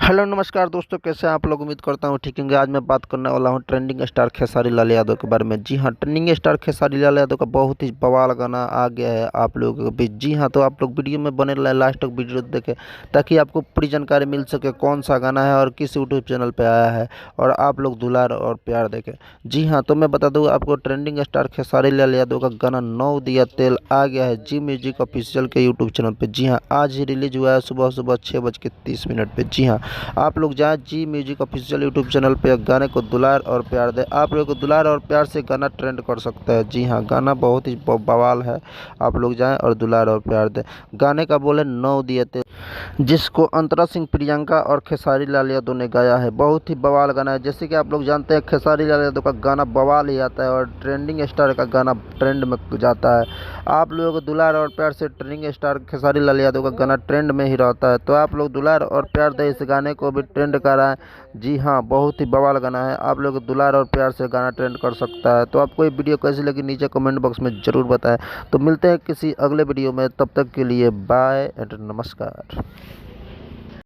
Hello नमस्कार दोस्तों, कैसे हैं आप लोग। उम्मीद करता हूँ ठीक होंगे। आज मैं बात करने वाला हूँ ट्रेंडिंग स्टार खेसारी लाल यादव के बारे में। जी हाँ, ट्रेंडिंग स्टार खेसारी लाल यादव का बहुत ही बवाल गाना आ गया है आप लोगों के बीच। जी हाँ, तो आप लोग वीडियो में बने रहे, लास्ट तक वीडियो देखें ताकि आपको पूरी जानकारी मिल सके कौन सा गाना है और किस यूट्यूब चैनल पर आया है, और आप लोग दुलार और प्यार देखें। जी हाँ, तो मैं बता दूँ आपको, ट्रेंडिंग स्टार खेसारी लाल यादव का गाना नौ दिया तेल आ गया है जी म्यूजिक ऑफिशियल के यूट्यूब चैनल पर। जी हाँ, आज ही रिलीज हुआ है सुबह सुबह 6:30 पर। जी हाँ, आप लोग जाएं जी म्यूजिक ऑफिशियल यूट्यूब चैनल पे, गाने को दुलार और प्यार दें। आप लोग को दुलार और प्यार से गाना ट्रेंड कर सकता है। जी हाँ, गाना बहुत ही बवाल है। आप लोग जाएं और दुलार और प्यार दें। गाने का बोले नौ दिए थे, जिसको अंतरा सिंह, प्रियंका और खेसारी लाल यादव ने गाया है। बहुत ही बवाल गाना है। जैसे कि आप लोग जानते हैं, खेसारी लाल यादव का गाना बवाल ही आता है और ट्रेंडिंग स्टार का गाना ट्रेंड में जाता है। आप लोगों को दुलार और प्यार से ट्रेंडिंग स्टार खेसारी लाल यादव का गाना ट्रेंड में ही रहता है, तो आप लोग दुलार और प्यार दे इस गाने को भी ट्रेंड कराएं। जी हाँ, बहुत ही बवाल गाना है। आप लोग दुलार और प्यार से गाना ट्रेंड कर सकता है। तो आपको ये वीडियो कैसी लगी नीचे कमेंट बॉक्स में ज़रूर बताएं। तो मिलते हैं किसी अगले वीडियो में, तब तक के लिए बाय एंड नमस्कार।